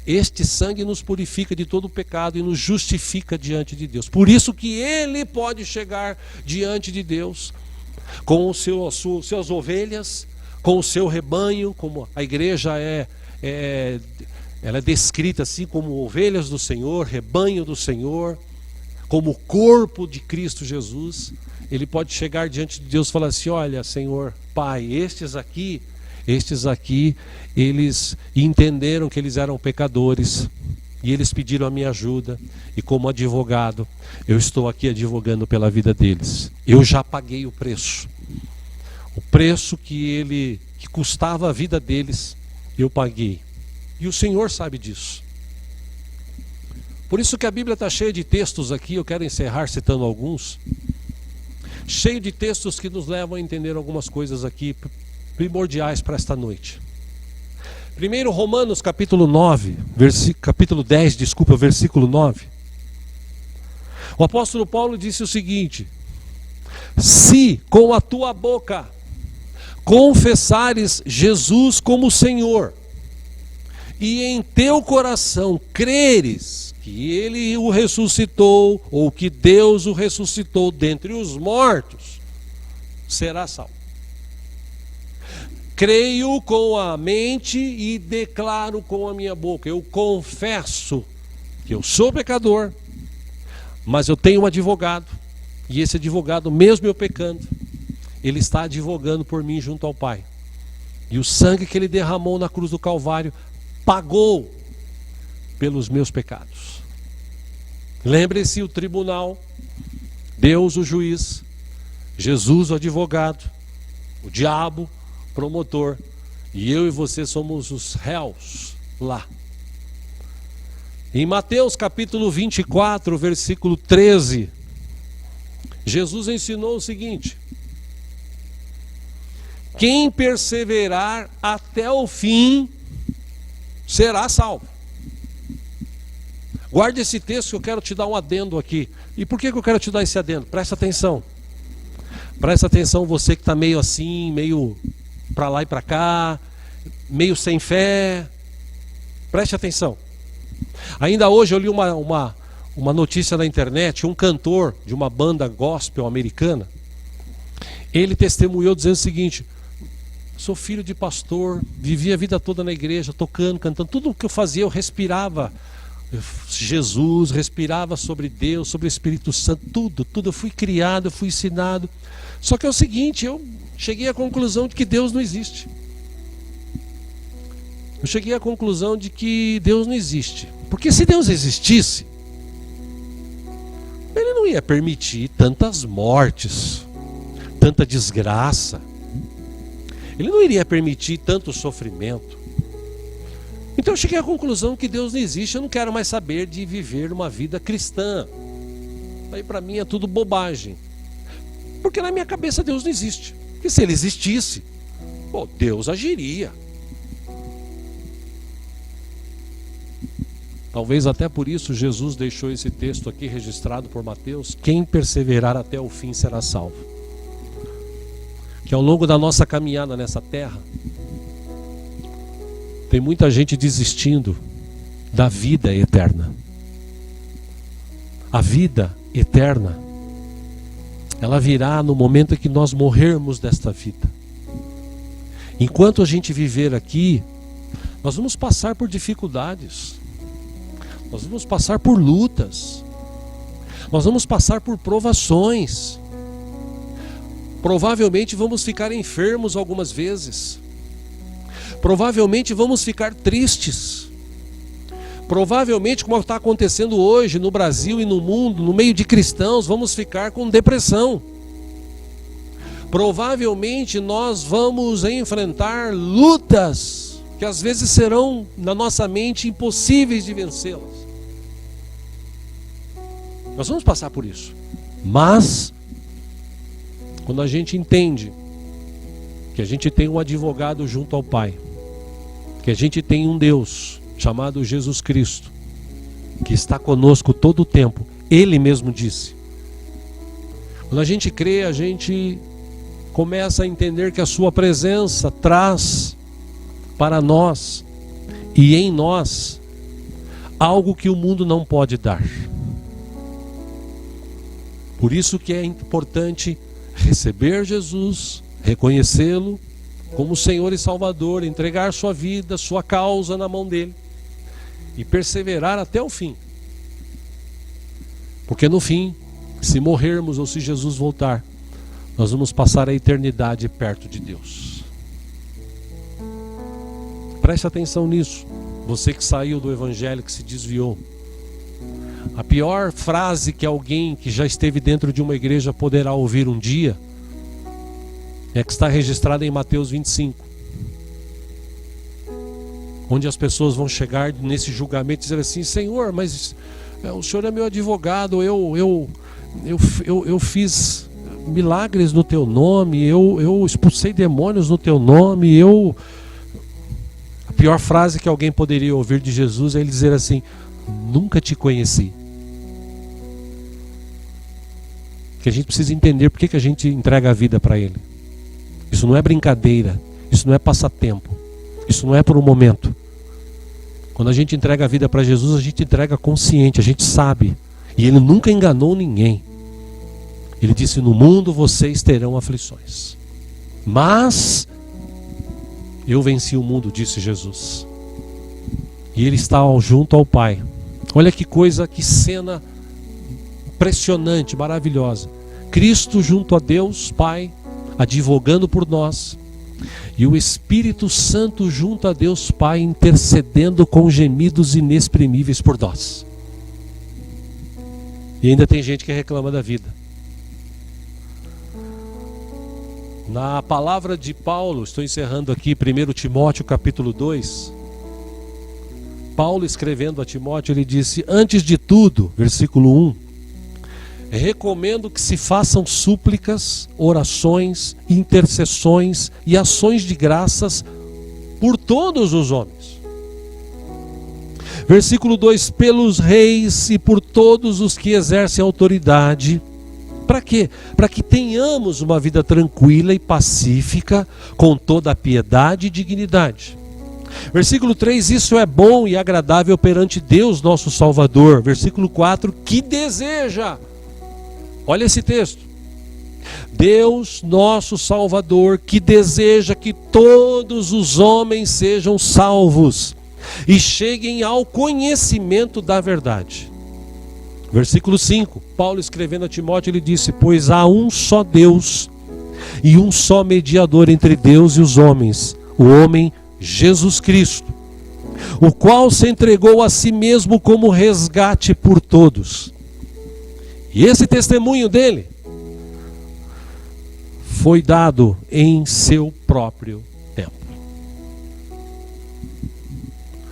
este sangue nos purifica de todo o pecado e nos justifica diante de Deus. Por isso que ele pode chegar diante de Deus com suas ovelhas, com o seu rebanho, como a igreja ela é descrita assim como ovelhas do Senhor, rebanho do Senhor, como corpo de Cristo Jesus. Ele pode chegar diante de Deus e falar assim: olha, Senhor, Pai, estes aqui, eles entenderam que eles eram pecadores e eles pediram a minha ajuda, e como advogado, eu estou aqui advogando pela vida deles. Eu já paguei o preço que custava a vida deles, eu paguei. E o Senhor sabe disso. Por isso que a Bíblia está cheia de textos aqui, eu quero encerrar citando alguns, cheio de textos que nos levam a entender algumas coisas aqui primordiais para esta noite. Primeiro, Romanos capítulo 10, versículo 9. O apóstolo Paulo disse o seguinte: se com a tua boca confessares Jesus como Senhor, e em teu coração creres que Ele o ressuscitou, ou que Deus o ressuscitou dentre os mortos, serás salvo. Creio com a mente e declaro com a minha boca. Eu confesso que eu sou pecador, mas eu tenho um advogado, e esse advogado, mesmo eu pecando, ele está advogando por mim junto ao Pai. E o sangue que ele derramou na cruz do Calvário pagou pelos meus pecados. Lembre-se, o tribunal, Deus o juiz, Jesus o advogado, o diabo promotor, e eu e você somos os réus lá. Em Mateus capítulo 24, versículo 13, Jesus ensinou o seguinte: quem perseverar até o fim será salvo. Guarde esse texto que eu quero te dar um adendo aqui. E por que eu quero te dar esse adendo? Presta atenção. Presta atenção, você que está meio assim, meio para lá e para cá, meio sem fé. Preste atenção. Ainda hoje eu li uma notícia na internet, um cantor de uma banda gospel americana, ele testemunhou dizendo o seguinte: sou filho de pastor, vivi a vida toda na igreja, tocando, cantando, tudo o que eu fazia eu respirava Jesus, respirava sobre Deus, sobre o Espírito Santo, tudo, eu fui criado, eu fui ensinado. Só que é o seguinte, eu cheguei à conclusão de que Deus não existe. Eu cheguei à conclusão de que Deus não existe. Porque se Deus existisse, Ele não ia permitir tantas mortes, tanta desgraça. Ele não iria permitir tanto sofrimento. Então eu cheguei à conclusão que Deus não existe. Eu não quero mais saber de viver uma vida cristã. Aí para mim é tudo bobagem. Porque na minha cabeça Deus não existe. Porque se Ele existisse, Deus agiria. Talvez até por isso Jesus deixou esse texto aqui registrado por Mateus: quem perseverar até o fim será salvo. Que ao longo da nossa caminhada nessa terra, tem muita gente desistindo da vida eterna. A vida eterna, ela virá no momento em que nós morrermos desta vida. Enquanto a gente viver aqui, nós vamos passar por dificuldades, nós vamos passar por lutas, nós vamos passar por provações. Provavelmente vamos ficar enfermos algumas vezes. Provavelmente vamos ficar tristes. Provavelmente, como está acontecendo hoje no Brasil e no mundo, no meio de cristãos, vamos ficar com depressão. Provavelmente nós vamos enfrentar lutas que às vezes serão, na nossa mente, impossíveis de vencê-las. Nós vamos passar por isso. Mas, quando a gente entende que a gente tem um advogado junto ao Pai, que a gente tem um Deus chamado Jesus Cristo, que está conosco todo o tempo, Ele mesmo disse. Quando a gente crê, a gente começa a entender que a sua presença traz para nós e em nós algo que o mundo não pode dar. Por isso que é importante receber Jesus, reconhecê-lo como Senhor e Salvador, entregar sua vida, sua causa na mão dele e perseverar até o fim. Porque no fim, se morrermos ou se Jesus voltar, nós vamos passar a eternidade perto de Deus. Preste atenção nisso, você que saiu do Evangelho, que se desviou. A pior frase que alguém que já esteve dentro de uma igreja poderá ouvir um dia é que está registrada em Mateus 25, onde as pessoas vão chegar nesse julgamento e dizer assim: Senhor, mas o Senhor é meu advogado, eu fiz milagres no teu nome, eu expulsei demônios no teu nome, A pior frase que alguém poderia ouvir de Jesus é ele dizer assim: nunca te conheci. Que a gente precisa entender por que a gente entrega a vida para Ele. Isso não é brincadeira, isso não é passatempo, isso não é por um momento. Quando a gente entrega a vida para Jesus, a gente entrega consciente, a gente sabe. E Ele nunca enganou ninguém. Ele disse: no mundo vocês terão aflições, mas eu venci o mundo, disse Jesus. E Ele está junto ao Pai. Olha que coisa, que cena impressionante, maravilhosa. Cristo junto a Deus Pai, advogando por nós, e o Espírito Santo junto a Deus Pai, intercedendo com gemidos inexprimíveis por nós. E ainda tem gente que reclama da vida. Na palavra de Paulo, estou encerrando aqui 1 Timóteo capítulo 2, Paulo escrevendo a Timóteo, ele disse: antes de tudo, versículo 1, recomendo que se façam súplicas, orações, intercessões e ações de graças por todos os homens. Versículo 2, pelos reis e por todos os que exercem autoridade. Para quê? Para que tenhamos uma vida tranquila e pacífica, com toda a piedade e dignidade. Versículo 3, isso é bom e agradável perante Deus nosso Salvador. Versículo 4, que deseja, olha esse texto, Deus nosso Salvador, que deseja que todos os homens sejam salvos e cheguem ao conhecimento da verdade. Versículo 5, Paulo escrevendo a Timóteo, ele disse: pois há um só Deus e um só mediador entre Deus e os homens, o homem Jesus Cristo, o qual se entregou a si mesmo como resgate por todos. E esse testemunho dele foi dado em seu próprio tempo.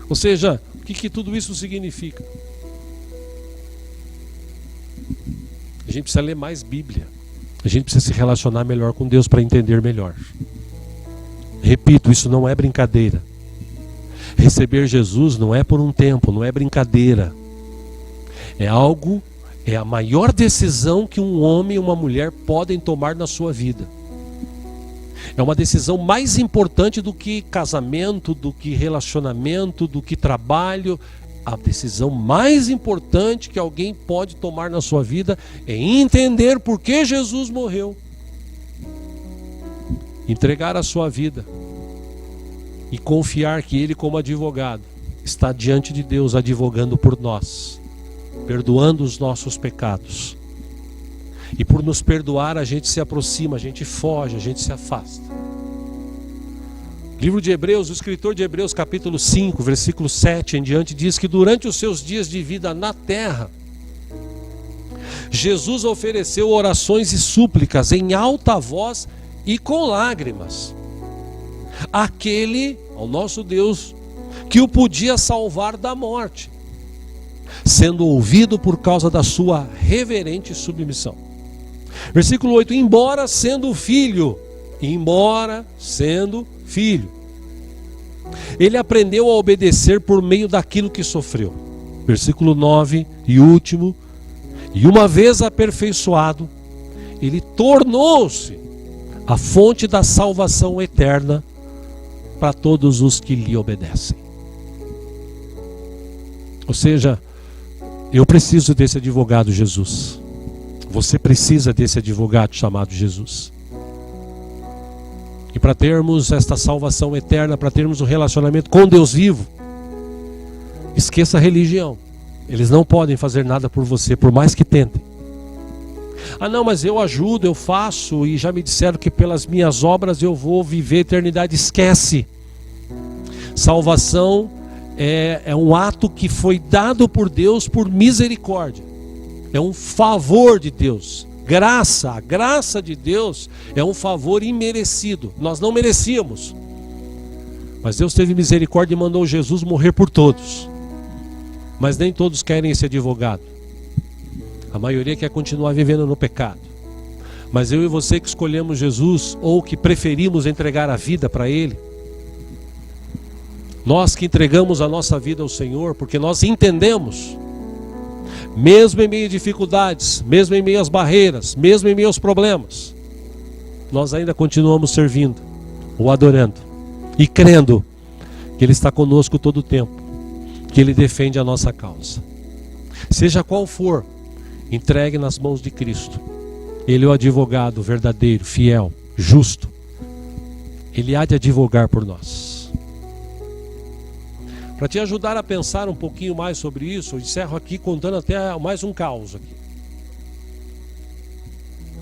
Ou seja, o que tudo isso significa? A gente precisa ler mais Bíblia. A gente precisa se relacionar melhor com Deus para entender melhor. Repito, isso não é brincadeira. Receber Jesus não é por um tempo, não é brincadeira. É algo, é a maior decisão que um homem e uma mulher podem tomar na sua vida. É uma decisão mais importante do que casamento, do que relacionamento, do que trabalho. A decisão mais importante que alguém pode tomar na sua vida é entender por que Jesus morreu. Entregar a sua vida e confiar que Ele, como advogado, está diante de Deus advogando por nós, perdoando os nossos pecados. E por nos perdoar, a gente se aproxima, a gente foge, a gente se afasta. Livro de Hebreus, o escritor de Hebreus capítulo 5, versículo 7 em diante, diz que durante os seus dias de vida na terra, Jesus ofereceu orações e súplicas em alta voz e com lágrimas àquele, ao nosso Deus, que o podia salvar da morte, sendo ouvido por causa da sua reverente submissão. Versículo 8, embora sendo filho, ele aprendeu a obedecer por meio daquilo que sofreu. Versículo 9 e último, e uma vez aperfeiçoado, ele tornou-se a fonte da salvação eterna para todos os que lhe obedecem. Ou seja, eu preciso desse advogado Jesus. Você precisa desse advogado chamado Jesus. E para termos esta salvação eterna, para termos um relacionamento com Deus vivo, esqueça a religião. Eles não podem fazer nada por você, por mais que tentem. Ah não, mas eu ajudo, eu faço, e já me disseram que pelas minhas obras eu vou viver a eternidade. Esquece. Salvação é um ato que foi dado por Deus por misericórdia. É um favor de Deus. Graça, a graça de Deus é um favor imerecido. Nós não merecíamos. Mas Deus teve misericórdia e mandou Jesus morrer por todos. Mas nem todos querem esse advogado. A maioria quer continuar vivendo no pecado. Mas eu e você que escolhemos Jesus, ou que preferimos entregar a vida para Ele, nós que entregamos a nossa vida ao Senhor, porque nós entendemos, mesmo em meio a dificuldades, mesmo em meio às barreiras, mesmo em meio aos problemas, nós ainda continuamos servindo, o adorando e crendo que Ele está conosco todo o tempo, que Ele defende a nossa causa. Seja qual for, entregue nas mãos de Cristo. Ele é o advogado verdadeiro, fiel, justo. Ele há de advogar por nós. Para te ajudar a pensar um pouquinho mais sobre isso, eu encerro aqui contando até mais um caos aqui.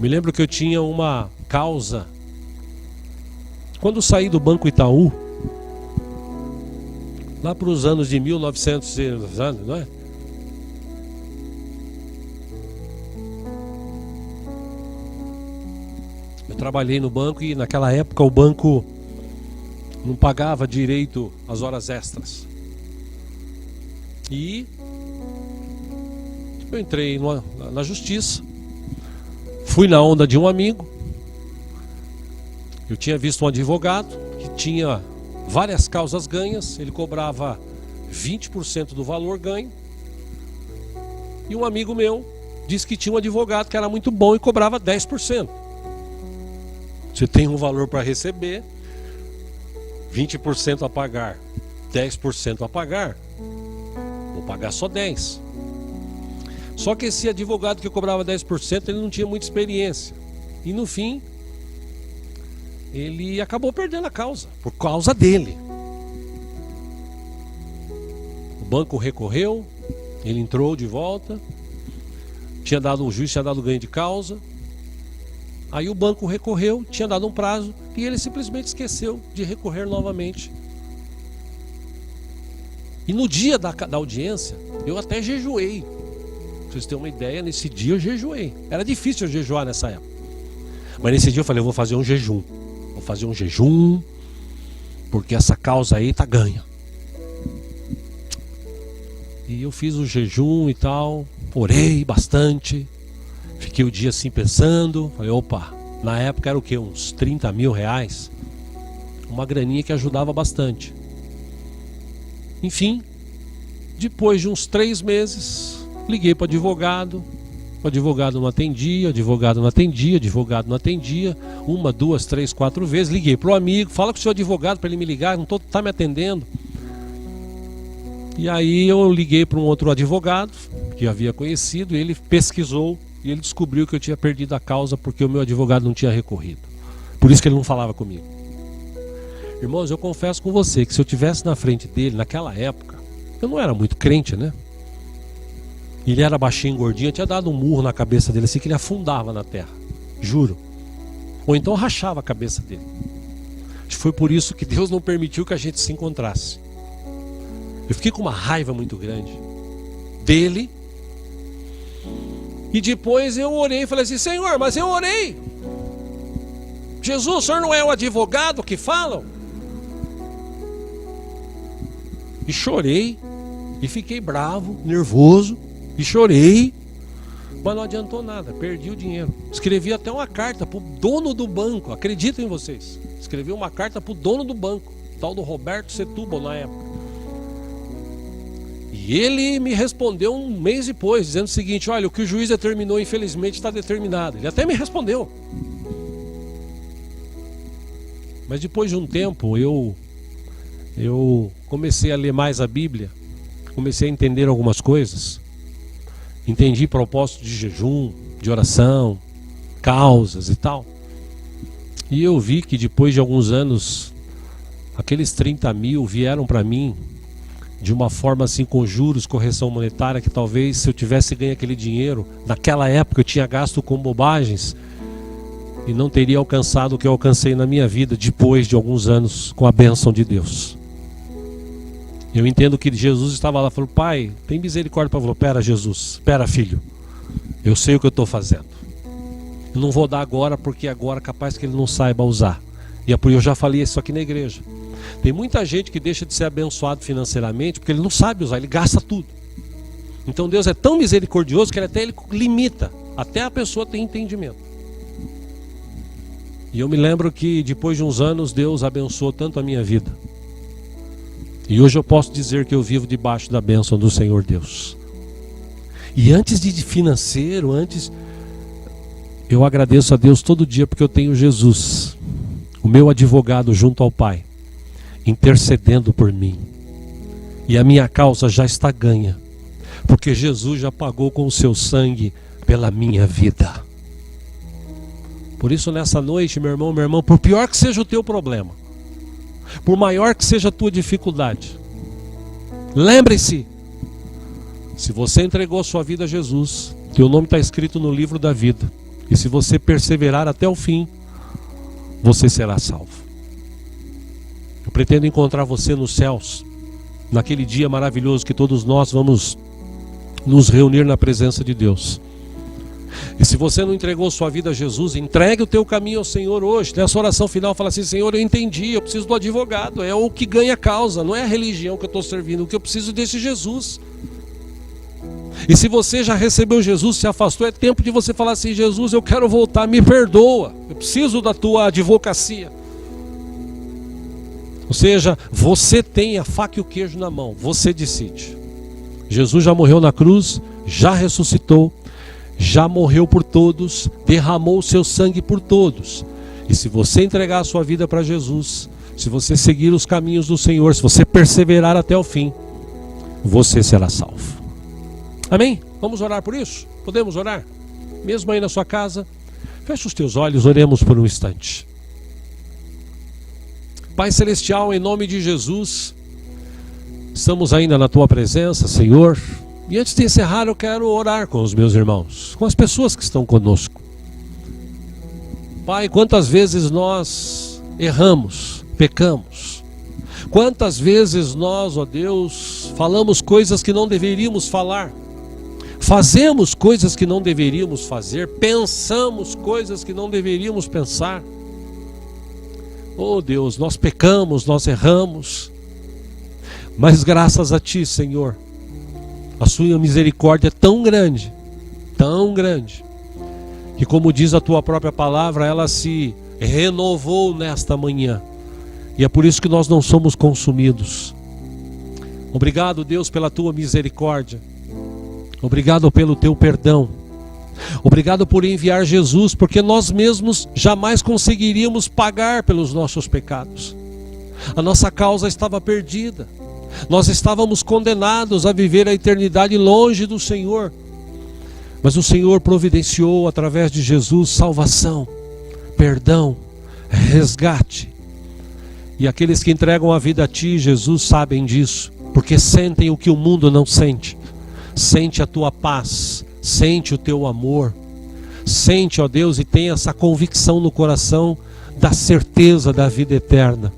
Me lembro que eu tinha uma causa quando saí do Banco Itaú, lá para os anos de 1900, não é? Eu trabalhei no banco e naquela época o banco não pagava direito às horas extras. E eu entrei na justiça, fui na onda de um amigo. Eu tinha visto um advogado que tinha várias causas ganhas, ele cobrava 20% do valor ganho. E um amigo meu disse que tinha um advogado que era muito bom e cobrava 10%. Você tem um valor para receber, 20% a pagar, 10% a pagar, vou pagar só 10%. Só que esse advogado que cobrava 10%, ele não tinha muita experiência. E no fim, ele acabou perdendo a causa, por causa dele. O banco recorreu, ele entrou de volta, o juiz tinha dado ganho de causa. Aí o banco recorreu, tinha dado um prazo e ele simplesmente esqueceu de recorrer novamente. E no dia da audiência, eu até jejuei. Pra vocês terem uma ideia, nesse dia eu jejuei. Era difícil eu jejuar nessa época. Mas nesse dia eu falei, eu vou fazer um jejum. Vou fazer um jejum, porque essa causa aí tá ganha. E eu fiz o jejum e tal, orei bastante. Fiquei o dia assim pensando, falei, opa, na época era o quê? Uns 30 mil reais? Uma graninha que ajudava bastante. Enfim, depois de uns 3 meses, liguei para o advogado não atendia, advogado não atendia, 1, 2, 3, 4 vezes, liguei para o amigo, fala com o seu advogado para ele me ligar, não está me atendendo. E aí eu liguei para um outro advogado, que eu havia conhecido, e ele pesquisou, e ele descobriu que eu tinha perdido a causa porque o meu advogado não tinha recorrido. Por isso que ele não falava comigo. Irmãos, eu confesso com você que se eu estivesse na frente dele, naquela época, eu não era muito crente, né? Ele era baixinho, gordinho, eu tinha dado um murro na cabeça dele assim que ele afundava na terra. Juro. Ou então rachava a cabeça dele. Foi por isso que Deus não permitiu que a gente se encontrasse. Eu fiquei com uma raiva muito grande dele. E depois eu orei e falei assim, Senhor, mas eu orei. Jesus, o Senhor não é o advogado que falam? E chorei, e fiquei bravo, nervoso, e chorei, mas não adiantou nada, perdi o dinheiro. Escrevi até uma carta para o dono do banco, acreditem vocês. Escrevi uma carta para o dono do banco, tal do Roberto Setúbal na época. E ele me respondeu um mês depois, dizendo o seguinte, olha, o que o juiz determinou, infelizmente, está determinado. Ele até me respondeu. Mas depois de um tempo, eu comecei a ler mais a Bíblia, comecei a entender algumas coisas. Entendi propósito de jejum, de oração, causas e tal. E eu vi que depois de alguns anos, aqueles 30 mil vieram para mim de uma forma assim com juros, correção monetária, que talvez se eu tivesse ganho aquele dinheiro, naquela época eu tinha gasto com bobagens e não teria alcançado o que eu alcancei na minha vida depois de alguns anos com a bênção de Deus. Eu entendo que Jesus estava lá e falou, pai, tem misericórdia para você. Pera, Jesus, espera, filho, eu sei o que eu estou fazendo. Eu não vou dar agora porque agora é capaz que ele não saiba usar. E é por isso eu já falei isso aqui na igreja. Tem muita gente que deixa de ser abençoado financeiramente porque ele não sabe usar, ele gasta tudo. Então Deus é tão misericordioso que ele limita, até a pessoa ter entendimento. E eu me lembro que depois de uns anos Deus abençoou tanto a minha vida. E hoje eu posso dizer que eu vivo debaixo da bênção do Senhor Deus. E antes de financeiro, Eu agradeço a Deus todo dia porque eu tenho Jesus, o meu advogado junto ao Pai, intercedendo por mim. E a minha causa já está ganha, porque Jesus já pagou com o seu sangue pela minha vida. Por isso nessa noite, meu irmão, minha irmã, por pior que seja o teu problema, por maior que seja a tua dificuldade, lembre-se, se você entregou a sua vida a Jesus, teu nome está escrito no livro da vida. E se você perseverar até o fim, você será salvo. Eu pretendo encontrar você nos céus, naquele dia maravilhoso que todos nós vamos nos reunir na presença de Deus. E se você não entregou sua vida a Jesus, entregue o teu caminho ao Senhor hoje. Nessa oração final, fala assim: Senhor, eu entendi, eu preciso do advogado. É o que ganha causa, não é a religião que eu estou servindo. O que eu preciso desse Jesus. E se você já recebeu Jesus, se afastou, é tempo de você falar assim: Jesus, eu quero voltar, me perdoa, eu preciso da tua advocacia. Ou seja, você tem a faca e o queijo na mão, você decide. Jesus já morreu na cruz, já ressuscitou, já morreu por todos, derramou o seu sangue por todos. E se você entregar a sua vida para Jesus, se você seguir os caminhos do Senhor, se você perseverar até o fim, você será salvo. Amém? Vamos orar por isso? Podemos orar? Mesmo aí na sua casa, feche os teus olhos, oremos por um instante. Pai Celestial, em nome de Jesus, estamos ainda na Tua presença, Senhor. E antes de encerrar, eu quero orar com os meus irmãos, com as pessoas que estão conosco. Pai, quantas vezes nós erramos, pecamos. Quantas vezes nós, ó Deus, falamos coisas que não deveríamos falar. Fazemos coisas que não deveríamos fazer, pensamos coisas que não deveríamos pensar. Oh Deus, nós pecamos, nós erramos, mas graças a Ti, Senhor, a Sua misericórdia é tão grande, que como diz a Tua própria palavra, ela se renovou nesta manhã, e é por isso que nós não somos consumidos. Obrigado, Deus, pela Tua misericórdia. Obrigado pelo Teu perdão. Obrigado por enviar Jesus, porque nós mesmos jamais conseguiríamos pagar pelos nossos pecados. A nossa causa estava perdida. Nós estávamos condenados a viver a eternidade longe do Senhor. Mas o Senhor providenciou através de Jesus salvação, perdão, resgate. E aqueles que entregam a vida a Ti, Jesus, sabem disso, porque sentem o que o mundo não sente. Sente a Tua paz, sente o Teu amor, sente, ó Deus, e tem essa convicção no coração da certeza da vida eterna.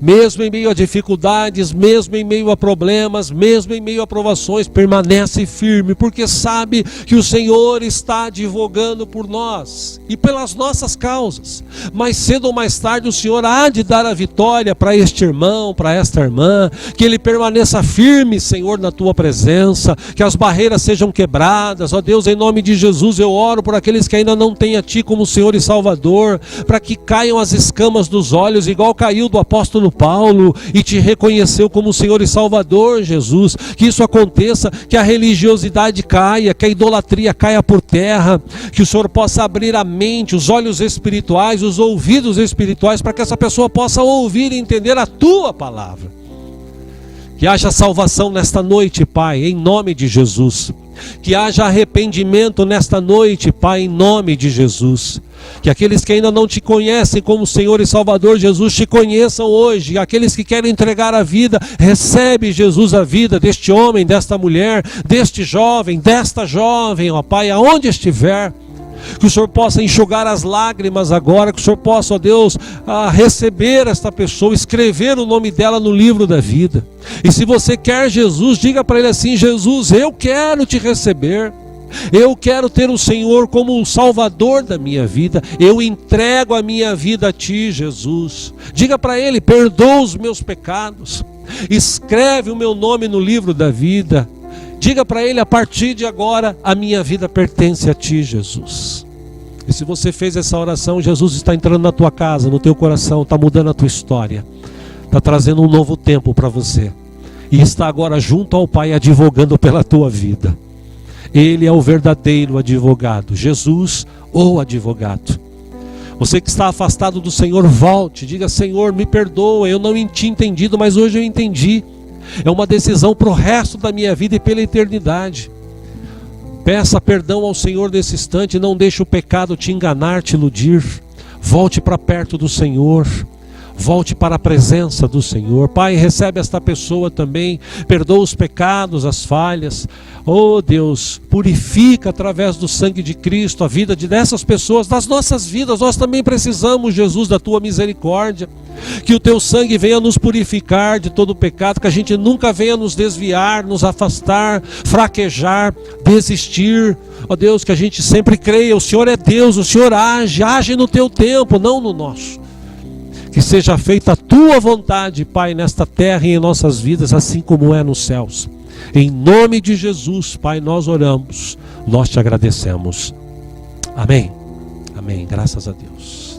Mesmo em meio a dificuldades, mesmo em meio a problemas, mesmo em meio a provações, permanece firme, porque sabe que o Senhor está advogando por nós e pelas nossas causas. Mais cedo ou mais tarde o Senhor há de dar a vitória para este irmão, para esta irmã, que ele permaneça firme, Senhor, na Tua presença, que as barreiras sejam quebradas. Ó Deus, em nome de Jesus eu oro por aqueles que ainda não têm a Ti como Senhor e Salvador, para que caiam as escamas dos olhos, igual caiu do apóstolo Paulo, e Te reconheceu como Senhor e Salvador, Jesus. Que isso aconteça, que a religiosidade caia, que a idolatria caia por terra, que o Senhor possa abrir a mente, os olhos espirituais, os ouvidos espirituais, para que essa pessoa possa ouvir e entender a Tua palavra. Que haja salvação nesta noite, Pai, em nome de Jesus. Que haja arrependimento nesta noite, Pai, em nome de Jesus. Que aqueles que ainda não Te conhecem como Senhor e Salvador, Jesus, Te conheçam hoje. Aqueles que querem entregar a vida, recebe, Jesus, a vida deste homem, desta mulher, deste jovem, desta jovem, ó Pai, aonde estiver. Que o Senhor possa enxugar as lágrimas agora, que o Senhor possa, ó Deus, receber esta pessoa, escrever o nome dela no livro da vida. E se você quer Jesus, diga para Ele assim: Jesus, eu quero Te receber. Eu quero ter o Senhor como o Salvador da minha vida. Eu entrego a minha vida a Ti, Jesus. Diga para Ele: perdoa os meus pecados, escreve o meu nome no livro da vida. Diga para Ele: a partir de agora a minha vida pertence a Ti, Jesus. E se você fez essa oração, Jesus está entrando na tua casa, no teu coração, está mudando a tua história, está trazendo um novo tempo para você, e está agora junto ao Pai advogando pela tua vida. Ele é o verdadeiro advogado, Jesus, o advogado. Você que está afastado do Senhor, volte, diga: Senhor, me perdoa, eu não tinha entendido, mas hoje eu entendi. É uma decisão para o resto da minha vida e pela eternidade. Peça perdão ao Senhor nesse instante, não deixe o pecado te enganar, te iludir. Volte para perto do Senhor. Volte para a presença do Senhor. Pai, recebe esta pessoa também, perdoa os pecados, as falhas. Oh Deus, purifica através do sangue de Cristo a vida dessas pessoas, das nossas vidas. Nós também precisamos, Jesus, da tua misericórdia. Que o teu sangue venha nos purificar de todo o pecado, que a gente nunca venha nos desviar, nos afastar, fraquejar, desistir. Ó Deus, que a gente sempre creia, o Senhor é Deus, o Senhor age no teu tempo, não no nosso. Que seja feita a tua vontade, Pai, nesta terra e em nossas vidas, assim como é nos céus. Em nome de Jesus, Pai, nós oramos, nós te agradecemos. Amém. Amém. Graças a Deus.